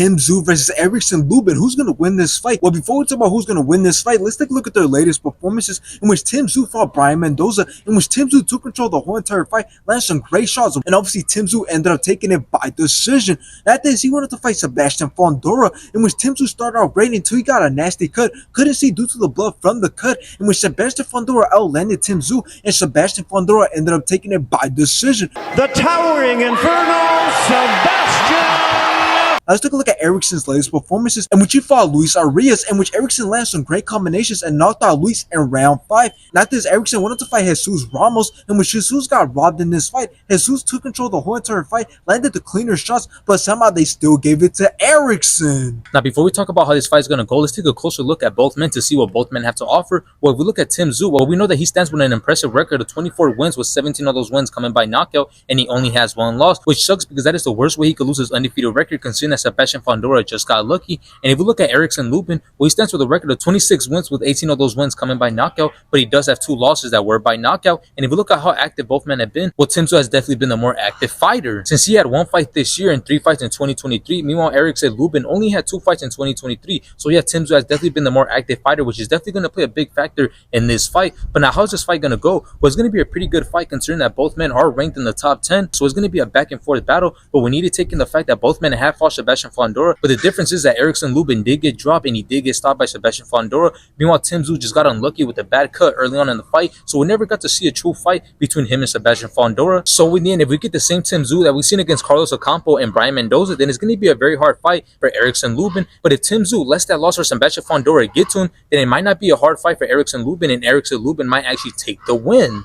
Tszyu versus Erickson Lubin. Who's going to win this fight? Well, before we talk about who's going to win this fight, let's take a look at their latest performances in which Tszyu fought Brian Mendoza, in which Tszyu took control of the whole entire fight, landed some great shots, and obviously Tszyu ended up taking it by decision. After this, he wanted to fight Sebastian Fondora, in which Tszyu started out great until he got a nasty cut. Couldn't see due to the blood from the cut, in which Sebastian Fondora outlanded Tszyu, and Sebastian Fondora ended up taking it by decision. The towering inferno, Sebastian! Let's take a look at Erickson's latest performances, in which he fought Luis Arias, in which Erickson landed some great combinations and knocked out Luis in round 5. After this, Erickson wanted to fight Jesus Ramos, in which Jesus got robbed in this fight. Jesus took control of the whole entire fight, landed the cleaner shots, but somehow they still gave it to Erickson. Now, before we talk about how this fight is going to go, let's take a closer look at both men to see what both men have to offer. Well, if we look at Tszyu, well, we know that he stands with an impressive record of 24 wins, with 17 of those wins coming by knockout, and he only has 1 loss, which sucks because that is the worst way he could lose his undefeated record, considering that Sebastian Fondora just got lucky. And if we look at Erickson Lubin, well, he stands with a record of 26 wins, with 18 of those wins coming by knockout, but he does have 2 losses that were by knockout. And if we look at how active both men have been, well, Tszyu has definitely been the more active fighter, since he had 1 fight this year and 3 fights in 2023. Meanwhile, Erickson Lubin only had 2 fights in 2023. So yeah, Tszyu has definitely been the more active fighter, which is definitely going to play a big factor in this fight. But now, how's this fight going to go? Well, it's going to be a pretty good fight, considering that both men are ranked in the top 10. So it's going to be a back and forth battle, but we need to take in the fact that both men have fought Sebastian Fondora. But the difference is that Erickson Lubin did get dropped and he did get stopped by Sebastian Fondora. Meanwhile, Tszyu just got unlucky with a bad cut early on in the fight, so we never got to see a true fight between him and Sebastian Fondora. So in the end, if we get the same Tszyu that we've seen against Carlos Ocampo and Brian Mendoza, then it's going to be a very hard fight for Erickson Lubin. But if Tszyu lets that loss for Sebastian Fondora get to him, then it might not be a hard fight for Erickson Lubin, and Erickson Lubin might actually take the win.